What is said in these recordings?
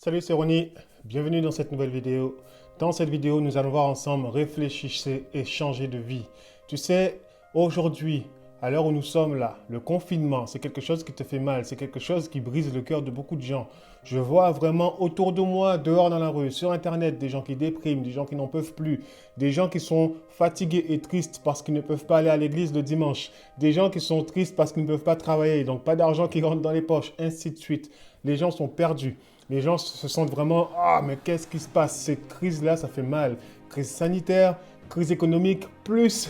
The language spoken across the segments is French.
Salut, c'est Ronnie. Bienvenue dans cette nouvelle vidéo. Dans cette vidéo, nous allons voir ensemble réfléchir et changer de vie. Tu sais, aujourd'hui, à l'heure où nous sommes là, le confinement, c'est quelque chose qui te fait mal. C'est quelque chose qui brise le cœur de beaucoup de gens. Je vois vraiment autour de moi, dehors dans la rue, sur Internet, des gens qui dépriment, des gens qui n'en peuvent plus, des gens qui sont fatigués et tristes parce qu'ils ne peuvent pas aller à l'église le dimanche, des gens qui sont tristes parce qu'ils ne peuvent pas travailler, donc pas d'argent qui rentre dans les poches, ainsi de suite. Les gens sont perdus. Les gens se sentent vraiment, ah, mais qu'est-ce qui se passe? Cette crise-là, ça fait mal. Crise sanitaire, crise économique, plus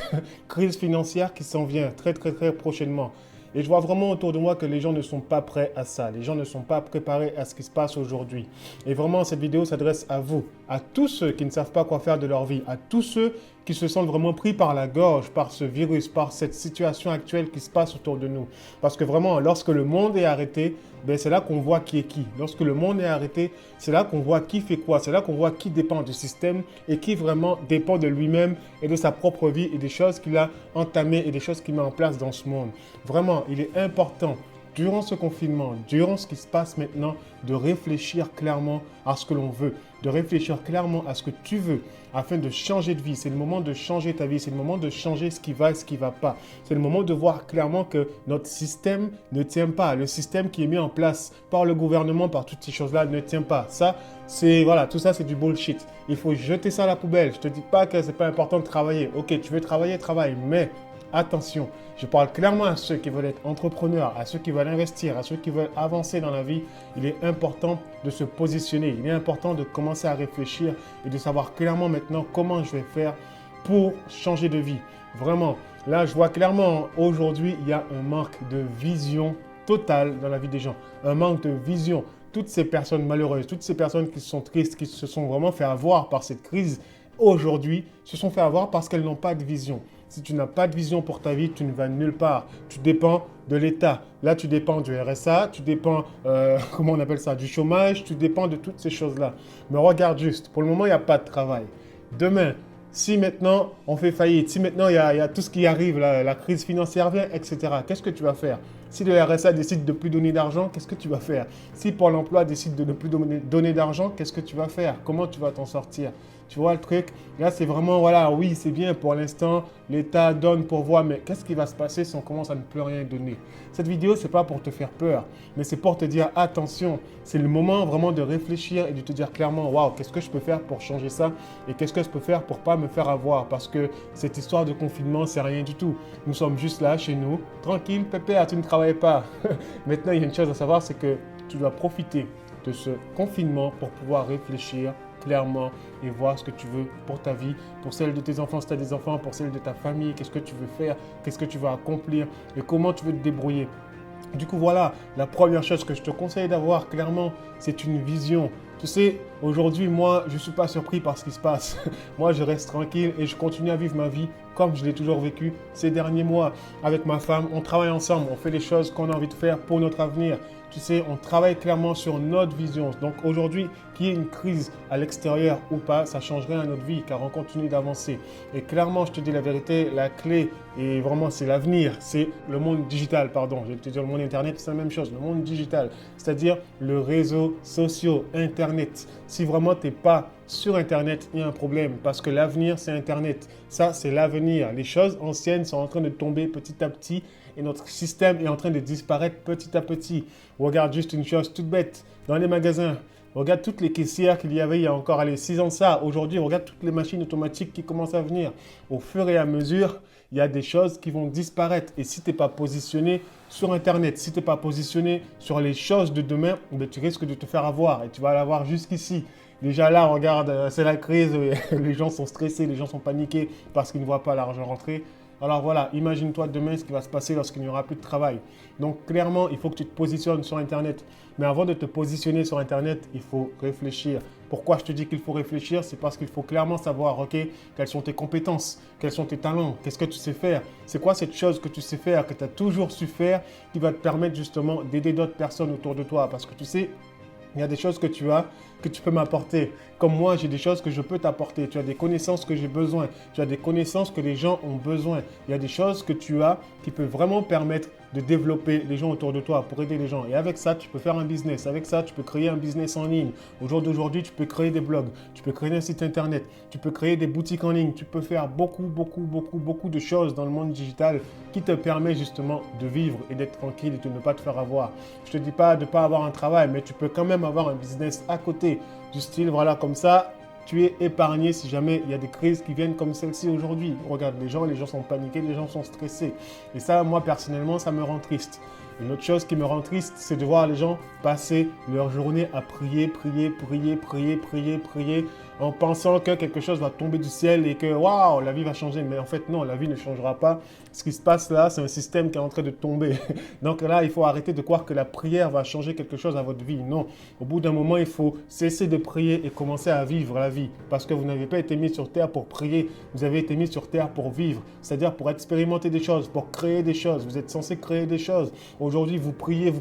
crise financière qui s'en vient très, très, très prochainement. Et je vois vraiment autour de moi que les gens ne sont pas prêts à ça. Les gens ne sont pas préparés à ce qui se passe aujourd'hui. Et vraiment, cette vidéo s'adresse à vous, à tous ceux qui ne savent pas quoi faire de leur vie, à tous ceux qui se sentent vraiment pris par la gorge, par ce virus, par cette situation actuelle qui se passe autour de nous. Parce que vraiment, lorsque le monde est arrêté, ben c'est là qu'on voit qui est qui. Lorsque le monde est arrêté, c'est là qu'on voit qui fait quoi. C'est là qu'on voit qui dépend du système et qui vraiment dépend de lui-même et de sa propre vie et des choses qu'il a entamées et des choses qu'il met en place dans ce monde. Vraiment, il est important, durant ce confinement, durant ce qui se passe maintenant, de réfléchir clairement à ce que l'on veut, de réfléchir clairement à ce que tu veux, afin de changer de vie. C'est le moment de changer ta vie, c'est le moment de changer ce qui va et ce qui ne va pas. C'est le moment de voir clairement que notre système ne tient pas. Le système qui est mis en place par le gouvernement, par toutes ces choses-là, ne tient pas. Ça, c'est, voilà, tout ça, c'est du bullshit. Il faut jeter ça à la poubelle. Je ne te dis pas que ce n'est pas important de travailler. Ok, tu veux travailler, travaille, mais attention, je parle clairement à ceux qui veulent être entrepreneurs, à ceux qui veulent investir, à ceux qui veulent avancer dans la vie. Il est important de se positionner. Il est important de commencer à réfléchir et de savoir clairement maintenant comment je vais faire pour changer de vie. Vraiment, là, je vois clairement aujourd'hui, il y a un manque de vision totale dans la vie des gens. Un manque de vision. Toutes ces personnes malheureuses, toutes ces personnes qui sont tristes, qui se sont vraiment fait avoir par cette crise, aujourd'hui, se sont fait avoir parce qu'elles n'ont pas de vision. Si tu n'as pas de vision pour ta vie, tu ne vas nulle part. Tu dépends de l'État. Là, tu dépends du RSA, tu dépends, comment on appelle ça, du chômage, tu dépends de toutes ces choses-là. Mais regarde juste, pour le moment, il n'y a pas de travail. Demain, si maintenant on fait faillite, si maintenant il y a tout ce qui arrive, la crise financière vient, etc., qu'est-ce que tu vas faire? Si le RSA décide de ne plus donner d'argent, qu'est-ce que tu vas faire? Si Pôle emploi décide de ne plus donner d'argent, qu'est-ce que tu vas faire? Comment tu vas t'en sortir? Tu vois le truc? Là, c'est vraiment, voilà, oui, c'est bien pour l'instant, l'État donne, pourvoit, mais qu'est-ce qui va se passer si on commence à ne plus rien donner? Cette vidéo, ce n'est pas pour te faire peur, mais c'est pour te dire, attention, c'est le moment vraiment de réfléchir et de te dire clairement, waouh, qu'est-ce que je peux faire pour changer ça? Et qu'est-ce que je peux faire pour ne pas me faire avoir? Parce que cette histoire de confinement, c'est rien du tout. Nous sommes juste là, chez nous, tranquille, pépère, tu ne travailles pas. Maintenant, il y a une chose à savoir, c'est que tu dois profiter de ce confinement pour pouvoir réfléchir clairement et voir ce que tu veux pour ta vie, pour celle de tes enfants si tu as des enfants, pour celle de ta famille, qu'est-ce que tu veux faire, qu'est-ce que tu vas accomplir et comment tu veux te débrouiller. Du coup, voilà, la première chose que je te conseille d'avoir clairement, c'est une vision. Tu sais, aujourd'hui, moi, je ne suis pas surpris par ce qui se passe. Moi, je reste tranquille et je continue à vivre ma vie comme je l'ai toujours vécu ces derniers mois. Avec ma femme, on travaille ensemble, on fait les choses qu'on a envie de faire pour notre avenir. Tu sais, on travaille clairement sur notre vision. Donc aujourd'hui, qu'il y ait une crise à l'extérieur ou pas, ça ne change rien à notre vie car on continue d'avancer. Et clairement, je te dis la vérité, la clé, et vraiment c'est l'avenir, c'est le monde digital, pardon. Je vais te dire le monde Internet, c'est la même chose, le monde digital. C'est-à-dire le réseau social, Internet. Si vraiment tu n'es pas sur Internet, il y a un problème parce que l'avenir, c'est Internet. Ça, c'est l'avenir. Les choses anciennes sont en train de tomber petit à petit et notre système est en train de disparaître petit à petit. Regarde juste une chose toute bête. Dans les magasins, regarde toutes les caissières qu'il y avait il y a encore 6 ans de ça. Aujourd'hui, regarde toutes les machines automatiques qui commencent à venir. Au fur et à mesure, il y a des choses qui vont disparaître. Et si tu n'es pas positionné sur Internet, si tu n'es pas positionné sur les choses de demain, ben, tu risques de te faire avoir et tu vas l'avoir jusqu'ici. Déjà là, regarde, c'est la crise, les gens sont stressés, les gens sont paniqués parce qu'ils ne voient pas l'argent rentrer. Alors voilà, imagine-toi demain ce qui va se passer lorsqu'il n'y aura plus de travail. Donc clairement, il faut que tu te positionnes sur Internet. Mais avant de te positionner sur Internet, il faut réfléchir. Pourquoi je te dis qu'il faut réfléchir? C'est parce qu'il faut clairement savoir, ok, quelles sont tes compétences, quels sont tes talents, qu'est-ce que tu sais faire. C'est quoi cette chose que tu sais faire, que tu as toujours su faire, qui va te permettre justement d'aider d'autres personnes autour de toi. Parce que tu sais, il y a des choses que tu as, que tu peux m'apporter. Comme moi, j'ai des choses que je peux t'apporter. Tu as des connaissances que j'ai besoin. Tu as des connaissances que les gens ont besoin. Il y a des choses que tu as qui peuvent vraiment permettre de développer les gens autour de toi, pour aider les gens. Et avec ça, tu peux faire un business. Avec ça, tu peux créer un business en ligne. Au jour d'aujourd'hui, tu peux créer des blogs, tu peux créer un site internet, tu peux créer des boutiques en ligne, tu peux faire beaucoup de choses dans le monde digital qui te permet justement de vivre et d'être tranquille et de ne pas te faire avoir. Je ne te dis pas de ne pas avoir un travail, mais tu peux quand même avoir un business à côté du style, voilà, comme ça, tu es épargné si jamais il y a des crises qui viennent comme celle-ci aujourd'hui. Regarde, les gens sont paniqués, les gens sont stressés. Et ça, moi, personnellement, ça me rend triste. Une autre chose qui me rend triste, c'est de voir les gens passer leur journée à prier, en pensant que quelque chose va tomber du ciel et que waouh, la vie va changer. Mais en fait, non, la vie ne changera pas. Ce qui se passe là, c'est un système qui est en train de tomber. Donc là, il faut arrêter de croire que la prière va changer quelque chose à votre vie. Non, au bout d'un moment, il faut cesser de prier et commencer à vivre la vie. Parce que vous n'avez pas été mis sur terre pour prier, vous avez été mis sur terre pour vivre. C'est-à-dire pour expérimenter des choses, pour créer des choses. Vous êtes censé créer des choses. Aujourd'hui, vous priez,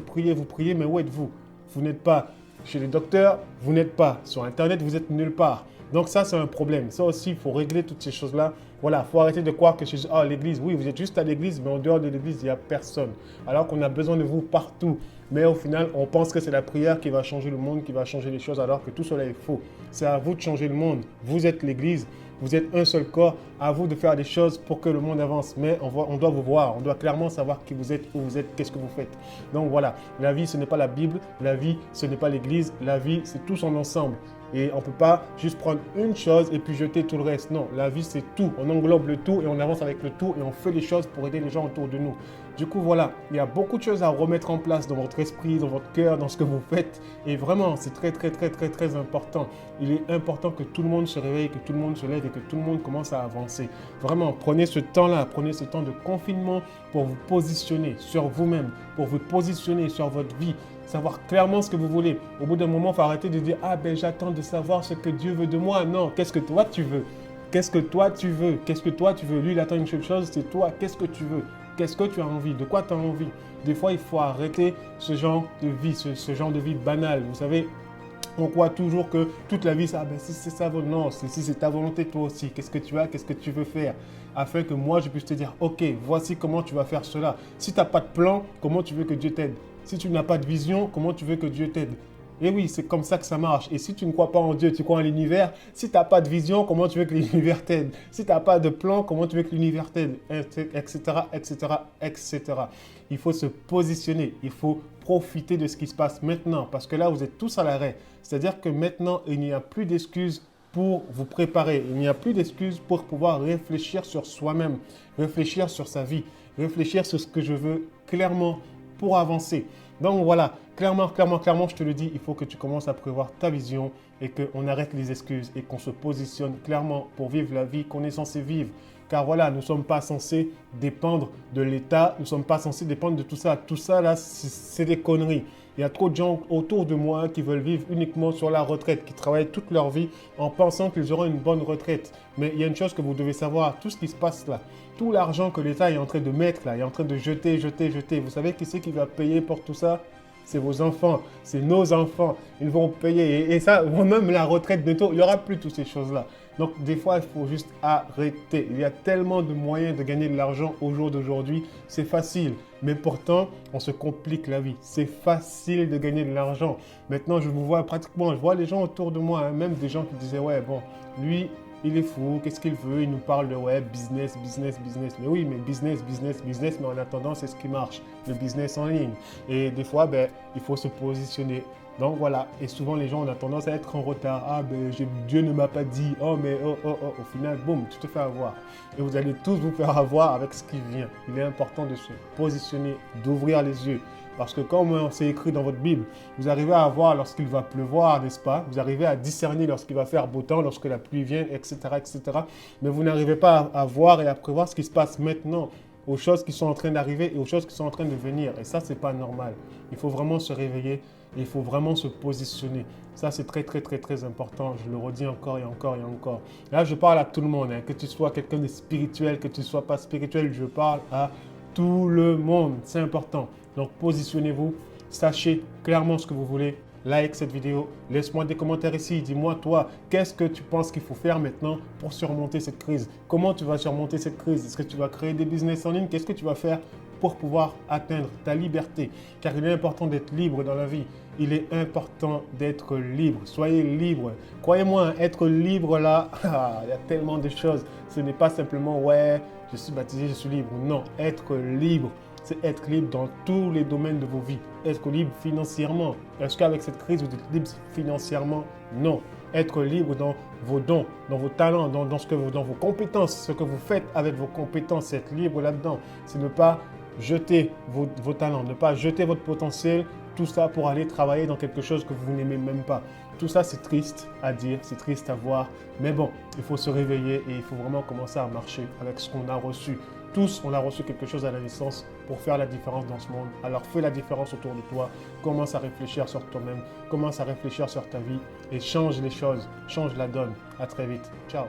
mais où êtes-vous? Vous n'êtes pas chez les docteurs, vous n'êtes pas sur Internet, vous êtes nulle part. Donc ça, c'est un problème. Ça aussi, il faut régler toutes ces choses-là. Voilà, il faut arrêter de croire que chez l'église, oui, vous êtes juste à l'église, mais en dehors de l'église, il n'y a personne. Alors qu'on a besoin de vous partout. Mais au final, on pense que c'est la prière qui va changer le monde, qui va changer les choses, alors que tout cela est faux. C'est à vous de changer le monde. Vous êtes l'église, vous êtes un seul corps. À vous de faire des choses pour que le monde avance. Mais on doit vous voir, on doit clairement savoir qui vous êtes, où vous êtes, qu'est-ce que vous faites. Donc voilà, la vie, ce n'est pas la Bible. La vie, ce n'est pas l'église. La vie, c'est tout son ensemble. Et on ne peut pas juste prendre une chose et puis jeter tout le reste. Non, la vie, c'est tout. On englobe le tout et on avance avec le tout et on fait les choses pour aider les gens autour de nous. Du coup, voilà, il y a beaucoup de choses à remettre en place dans votre esprit, dans votre cœur, dans ce que vous faites. Et vraiment, c'est très important. Il est important que tout le monde se réveille, que tout le monde se lève et que tout le monde commence à avancer. Vraiment, prenez ce temps-là, prenez ce temps de confinement pour vous positionner sur vous-même, pour vous positionner sur votre vie, savoir clairement ce que vous voulez. Au bout d'un moment, il faut arrêter de dire « Ah ben j'attends de savoir ce que Dieu veut de moi ». Non, qu'est-ce que toi tu veux? Qu'est-ce que toi tu veux? Qu'est-ce que toi tu veux? Lui, il attend une seule chose, c'est toi. Qu'est-ce que tu veux? Qu'est-ce que tu as envie? De quoi tu as envie? Des fois, il faut arrêter ce genre de vie, ce genre de vie banale. Vous savez, on croit toujours que toute la vie, ça, ben, si c'est sa volonté, non, si c'est ta volonté, toi aussi. Qu'est-ce que tu as? Qu'est-ce que tu veux faire? Afin que moi, je puisse te dire, ok, voici comment tu vas faire cela. Si tu n'as pas de plan, comment tu veux que Dieu t'aide? Si tu n'as pas de vision, comment tu veux que Dieu t'aide? Et oui, c'est comme ça que ça marche. Et si tu ne crois pas en Dieu, tu crois en l'univers, si tu n'as pas de vision, comment tu veux que l'univers t'aide? Si tu n'as pas de plan, comment tu veux que l'univers t'aide? Etc., etc. Il faut se positionner, il faut profiter de ce qui se passe maintenant. Parce que là, vous êtes tous à l'arrêt. C'est-à-dire que maintenant, il n'y a plus d'excuses pour vous préparer. Il n'y a plus d'excuses pour pouvoir réfléchir sur soi-même, réfléchir sur sa vie, réfléchir sur ce que je veux clairement pour avancer. Donc voilà, clairement, je te le dis, il faut que tu commences à prévoir ta vision et qu'on arrête les excuses et qu'on se positionne clairement pour vivre la vie qu'on est censé vivre. Car voilà, nous ne sommes pas censés dépendre de l'État, nous ne sommes pas censés dépendre de tout ça. Tout ça, là, c'est des conneries. Il y a trop de gens autour de moi qui veulent vivre uniquement sur la retraite, qui travaillent toute leur vie en pensant qu'ils auront une bonne retraite. Mais il y a une chose que vous devez savoir, tout ce qui se passe là, tout l'argent que l'État est en train de mettre là, est en train de jeter. Vous savez qui c'est qui va payer pour tout ça? C'est vos enfants, c'est nos enfants. Ils vont payer. Et ça, même la retraite bientôt, il n'y aura plus toutes ces choses-là. Donc, des fois, il faut juste arrêter. Il y a tellement de moyens de gagner de l'argent au jour d'aujourd'hui. C'est facile. Mais pourtant, on se complique la vie. C'est facile de gagner de l'argent. Maintenant, je vois les gens autour de moi, hein, même des gens qui disaient, ouais, bon, lui, il est fou, qu'est-ce qu'il veut? Il nous parle de ouais, business. Mais oui, mais business. Mais en attendant, c'est ce qui marche, le business en ligne. Et des fois, ben, il faut se positionner. Donc voilà, et souvent les gens ont tendance à être en retard. Ah ben Dieu ne m'a pas dit, oh mais oh. Au final, boum, tu te fais avoir. Et vous allez tous vous faire avoir avec ce qui vient. Il est important de se positionner, d'ouvrir les yeux. Parce que comme c'est écrit dans votre Bible, vous arrivez à voir lorsqu'il va pleuvoir, n'est-ce pas? Vous arrivez à discerner lorsqu'il va faire beau temps, lorsque la pluie vient, etc. Mais vous n'arrivez pas à voir et à prévoir ce qui se passe maintenant, aux choses qui sont en train d'arriver et aux choses qui sont en train de venir. Et ça, ce n'est pas normal. Il faut vraiment se réveiller. Il faut vraiment se positionner. Ça, c'est très important. Je le redis encore et encore. Là, je parle à tout le monde. Hein. Que tu sois quelqu'un de spirituel, que tu ne sois pas spirituel, je parle à tout le monde. C'est important. Donc, positionnez-vous. Sachez clairement ce que vous voulez. Like cette vidéo. Laisse-moi des commentaires ici. Dis-moi, toi, qu'est-ce que tu penses qu'il faut faire maintenant pour surmonter cette crise? Comment tu vas surmonter cette crise? Est-ce que tu vas créer des business en ligne? Qu'est-ce que tu vas faire pour pouvoir atteindre ta liberté. Car il est important d'être libre dans la vie. Il est important d'être libre. Soyez libre. Croyez-moi, être libre là, il y a tellement de choses. Ce n'est pas simplement, ouais, je suis baptisé, je suis libre. Non, être libre, c'est être libre dans tous les domaines de vos vies. Être libre financièrement. Est-ce qu'avec cette crise, vous êtes libre financièrement? Non. Être libre dans vos dons, dans vos talents, dans vos compétences, ce que vous faites avec vos compétences, être libre là-dedans. C'est ne pas jeter vos talents, ne pas jeter votre potentiel, tout ça pour aller travailler dans quelque chose que vous n'aimez même pas. Tout ça, c'est triste à dire, c'est triste à voir, mais bon, il faut se réveiller et il faut vraiment commencer à marcher avec ce qu'on a reçu. Tous, on a reçu quelque chose à la naissance pour faire la différence dans ce monde. Alors fais la différence autour de toi, commence à réfléchir sur toi-même, commence à réfléchir sur ta vie et change les choses, change la donne. À très vite. Ciao.